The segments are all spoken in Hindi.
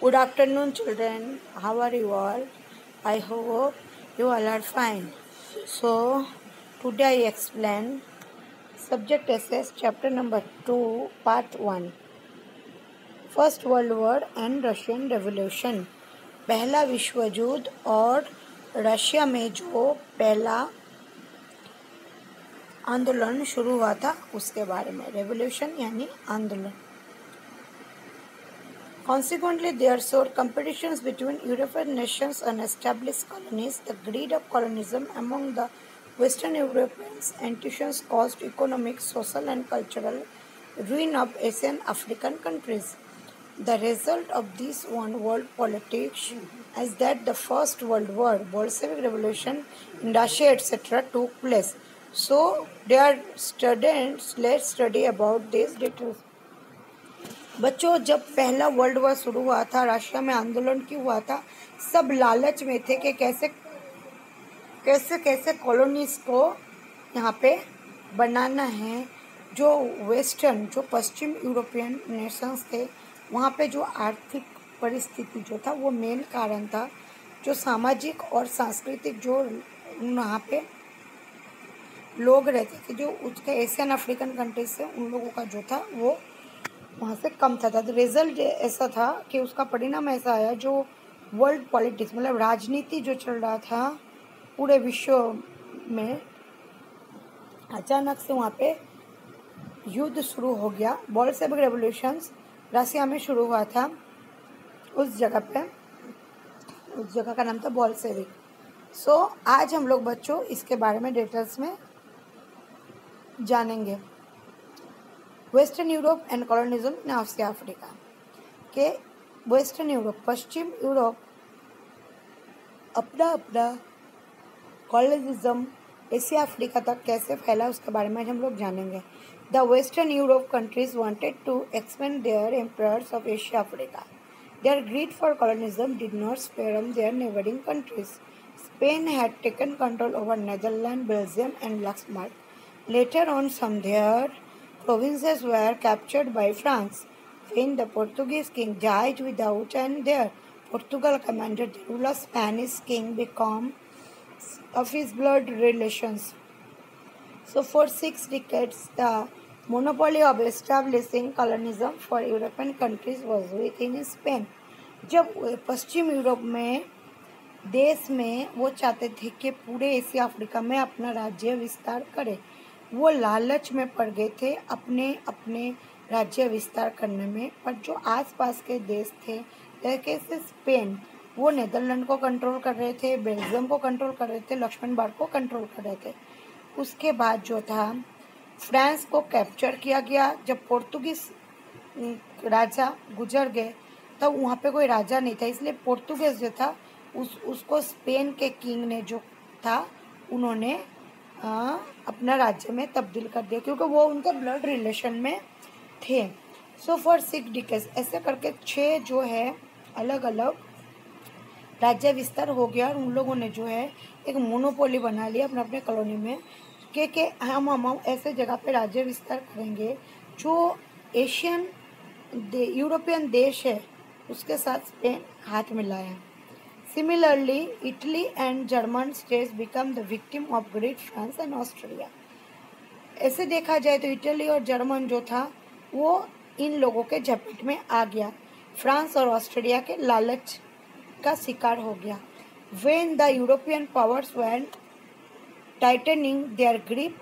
Good afternoon, children. How are you all? I hope you all are fine. So, today I explain Subject Essays, Chapter number 2, Part 1. First World War and Russian Revolution. पहला विश्व युद्ध और रशिया में जो पहला आंदोलन शुरू हुआ था उसके बारे में. रेवोल्यूशन यानी आंदोलन. Consequently, there soared competitions between European nations and established colonies. The greed of colonialism among the Western Europeans and nations caused economic, social, and cultural ruin of Asian African countries. The result of this one world politics is that the First World War, Bolshevik Revolution in Russia, etc., took place. So, dear students, let's study about these details. बच्चों, जब पहला वर्ल्ड वॉर शुरू हुआ था, रशिया में आंदोलन क्यों हुआ था? सब लालच में थे कि कैसे कैसे कॉलोनीज को यहाँ पे बनाना है. जो वेस्टर्न, जो पश्चिम यूरोपियन नेशंस थे, वहाँ पे जो आर्थिक परिस्थिति जो था वो मेन कारण था. जो सामाजिक और सांस्कृतिक जो वहाँ पे लोग रहते थे, जो उसके एशियन अफ्रीकन कंट्रीज से, उन लोगों का जो था वो वहाँ से कम था. तो रिजल्ट ऐसा था कि उसका परिणाम ऐसा आया, जो वर्ल्ड पॉलिटिक्स मतलब राजनीति जो चल रहा था पूरे विश्व में, अचानक से वहाँ पे युद्ध शुरू हो गया. बोल्शेविक रेवोल्यूशन रशिया में शुरू हुआ था. उस जगह का नाम था बोल्शेविक. सो आज हम लोग बच्चों इसके बारे में डिटेल्स में जानेंगे. Western Europe and colonialism in Asia Africa. के वेस्टर्न यूरोप, पश्चिम यूरोप अपना कॉलोनिज्म एशिया अफ्रीका तक कैसे फैला उसके बारे में हम लोग जानेंगे. The western Europe countries wanted to expand their empires of Asia Africa. Their greed for colonialism did not spare their neighbouring countries. Spain had taken control over Netherlands, Belgium, and Luxembourg. Later on, some their provinces were captured by France. When the Portuguese king died without and their Portugal commanded the rule of Spanish king because of his blood relations. So for 6 decades, the monopoly of establishing colonialism for European countries was within Spain. जब पश्चिम यूरोप में देश में वो चाहते थे कि पूरे एशिया अफ्रीका में अपना राज्य विस्तार करे, वो लालच में पड़ गए थे अपने राज्य विस्तार करने में. पर जो आसपास के देश थे जैसे स्पेन, वो नेदरलैंड को कंट्रोल कर रहे थे, बेल्जियम को कंट्रोल कर रहे थे, लक्समबर्ग को कंट्रोल कर रहे थे. उसके बाद जो था फ्रांस को कैप्चर किया गया. जब पोर्तुगीज राजा गुजर गए तब वहाँ पे कोई राजा नहीं था, इसलिए पोर्तुगीज जो था उसको स्पेन के किंग ने जो था उन्होंने अपना राज्य में तब्दील कर दिया, क्योंकि वो उनके ब्लड रिलेशन में थे. सो फॉर 6 डिकेड्स ऐसे करके 6 जो है अलग अलग राज्य विस्तार हो गया. और उन लोगों ने जो है एक मोनोपोली बना लिया अपने अपने कॉलोनी में कि हम ऐसे जगह पे राज्य विस्तार करेंगे जो एशियन यूरोपियन देश है उसके साथ स्पेन हाथ मिलाया. Similarly, Italy and German states become the victim of Great France and Austria. ऐसे देखा जाए तो इटली और जर्मन जो था वो इन लोगों के झपेट में आ गया. फ्रांस और ऑस्ट्रेलिया के लालच का शिकार हो गया. When the European powers were tightening their grip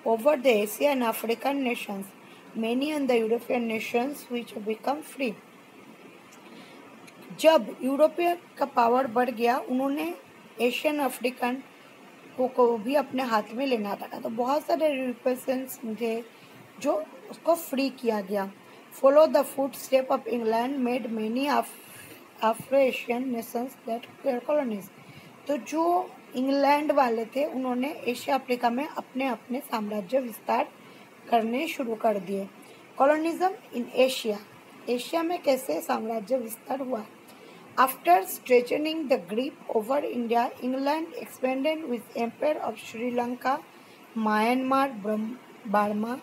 over the Asian and African nations, many of the European nations which become free. जब यूरोपियन का पावर बढ़ गया, उन्होंने एशियन अफ्रीकन को भी अपने हाथ में लेना था. तो बहुत सारे यूरोपियंस थे जो उसको फ्री किया गया. Follow the foot step of England made many Afro Asian nations that their colonies. तो जो इंग्लैंड वाले थे उन्होंने एशिया अफ्रीका में अपने अपने साम्राज्य विस्तार करने शुरू कर दिए. कॉलोनिज्म इन एशिया में कैसे साम्राज्य विस्तार हुआ? After strengthening the grip over India, England expanded with empire of Sri Lanka, Myanmar, Burma,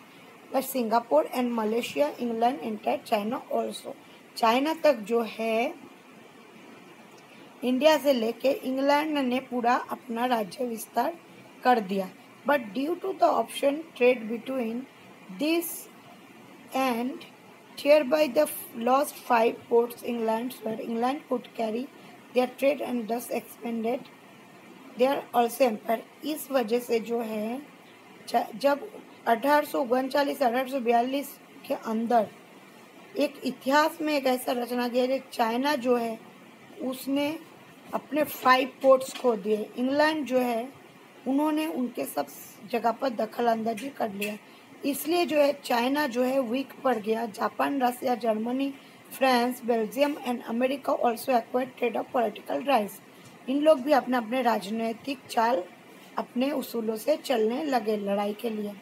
Singapore and Malaysia. England entered China also. China तक जो है इंडिया से लेके इंग्लैंड ने पूरा अपना राज्य विस्तार कर दिया. But due to the option trade between this and thereby the lost 5 ports England where England could carry their trade and thus expanded their also empire. इस वजह से जो है जब 1839-1842 के अंदर एक इतिहास में एक ऐसा रचना किया कि चाइना जो है उसने अपने 5 पोर्ट्स खो दिए. इंग्लैंड जो है उन्होंने उनके सब जगह पर दखल अंदाजी कर लिया. इसलिए जो है चाइना जो है वीक पड़ गया. Japan, Russia, Germany, France, Belgium and America also acquired trade of political rights. इन लोग भी अपने अपने राजनीतिक चाल अपने उसूलों से चलने लगे लड़ाई के लिए.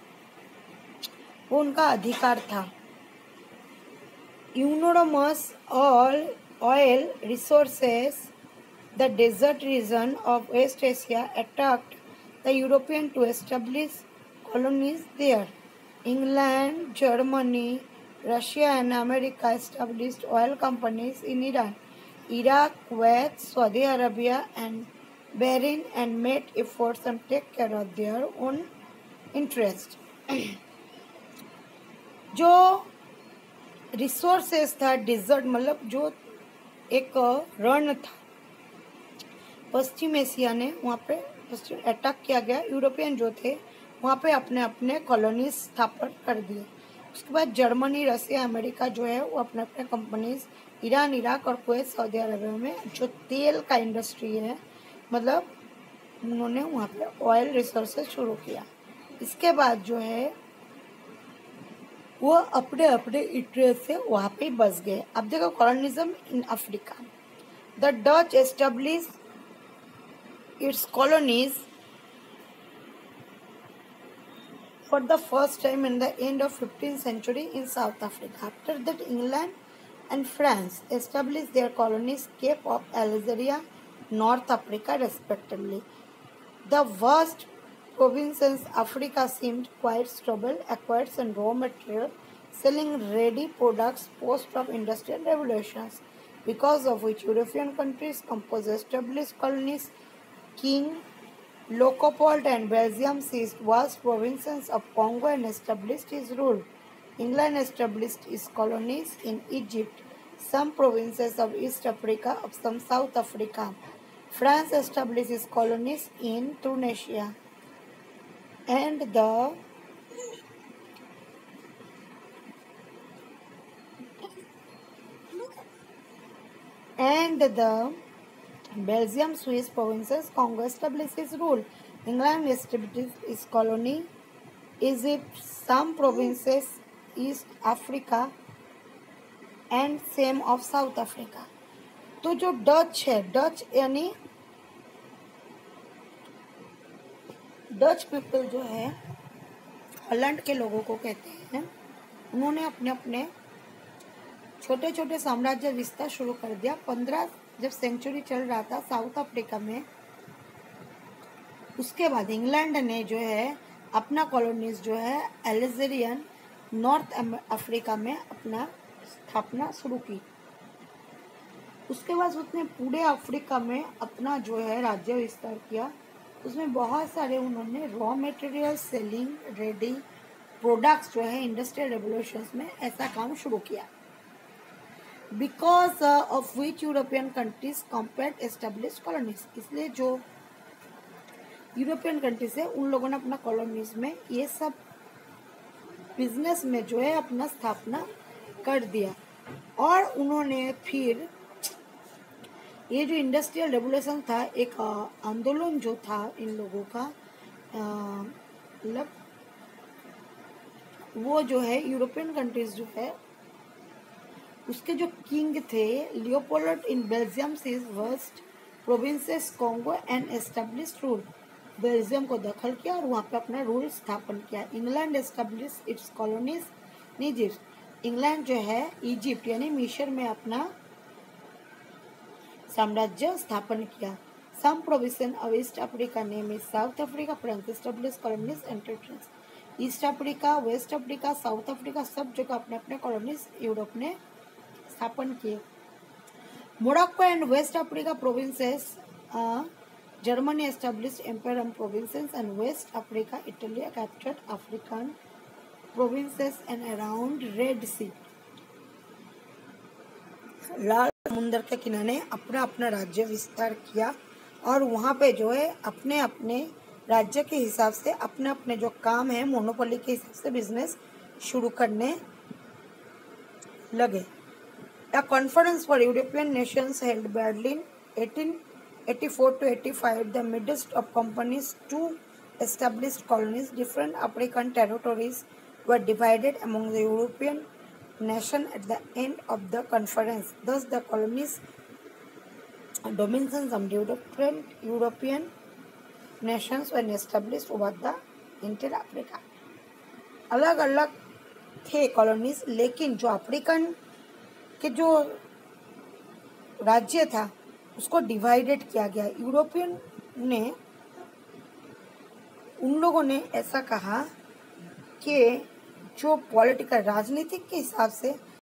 वो उनका अधिकार था. Enormous oil resources the desert region of West Asia attract the European to establish colonies there. England, Germany, Russia and America established oil companies in Iran, Iraq, Kuwait, Saudi Arabia and Bahrain and made efforts to take care of their own interest. जो रिसोर्सेस था डिजर्ट मतलब जो एक रण था पश्चिम एशिया ने वहाँ पे अटैक किया गया. यूरोपियन जो थे वहाँ पे अपने अपने कॉलोनीज स्थापित कर दिए. उसके बाद जर्मनी, रसिया, अमेरिका जो है वो अपने अपने कंपनीज ईरान, इराक और कुवैत, सऊदी अरबिया में जो तेल का इंडस्ट्री है मतलब उन्होंने वहाँ पे ऑयल रिसोर्सेज शुरू किया. इसके बाद जो है वो अपने अपने इंटरेस्ट से वहाँ पे बस गए. अब देखो colonialism in Africa. The Dutch establish it's colonies for the first time in the end of 15th century in South Africa. After that, England and France established their colonies Cape of Algeria, North Africa respectively. The vast provinces Africa seemed quite stable, acquired some raw material, selling ready products post of industrial revolutions, because of which European countries composed established colonies. King Leopold and Belgium seized vast provinces of Congo and established his rule. England established its colonies in Egypt, some provinces of East Africa, of some South Africa. France established its colonies in Tunisia. And the Belgium, Swiss provinces, Congo established its rule. England established its colony, Egypt, some provinces, East Africa, and same of South Africa. तो जो डच है, डच यानी डच पीपल जो है हॉलैंड के लोगों को कहते हैं. उन्होंने अपने अपने छोटे छोटे साम्राज्य विस्तार शुरू कर दिया. 15 जब सेंचुरी चल रहा था साउथ अफ्रीका में, उसके बाद इंग्लैंड ने जो है अपना कॉलोनीज जो है अल्जेरियन नॉर्थ अफ्रीका में अपना स्थापना शुरू की. उसके बाद उसने पूरे अफ्रीका में अपना जो है राज्य विस्तार किया. उसमें बहुत सारे उन्होंने raw material selling ready products जो है इंडस्ट्रियल रेवोल्यूशंस में ऐसा काम शुरू किया. Because of which European countries compared established colonies. इसलिए जो यूरोपियन कंट्रीज है उन लोगों ने अपना कॉलोनीज में ये सब बिजनेस में जो है अपना स्थापना कर दिया. और उन्होंने फिर ये जो इंडस्ट्रियल रेवोल्यूशन था एक आंदोलन जो था इन लोगों का मतलब वो जो है यूरोपियन कंट्रीज जो है उसके जो किंग थे Leopold in Belgium seize west provinces Congo and established rule. Belgium को दखल किया और वहाँ पे अपना रूल स्थापन किया. England establish it's colonies in Egypt. England जो है इजिप्ट यानी मिस्र में अपना साम्राज्य स्थापन किया. Some province of East Africa name is South Africa. France establish colonies and territories. East Africa, West Africa, South Africa सब जगह अपने अपने कॉलोनीज यूरोप ने स्थापन किए. Morocco and West Africa provinces, Germany established empire and provinces, and West Africa, Italy captured African provinces and around Red Sea, लाल समुंदर के किनारे अपना अपना राज्य विस्तार किया और वहाँ पे जो है अपने अपने राज्य के हिसाब से अपने अपने जो काम है मोनोपोली के हिसाब से बिजनेस शुरू करने लगे। A conference for European nations held Berlin 1884 to 85, the midst of companies, two established colonies, different African territories were divided among the European nation at the end of the conference. Thus, the colonies dominions of different European nations were established over the entire Africa. अलग अलग थे कॉलोनीज, लेकिन जो अफ्रीकन के जो राज्य था उसको डिवाइडेड किया गया। यूरोपियन ने उन लोगों ने ऐसा कहा कि जो पॉलिटिकल राजनीतिक के हिसाब से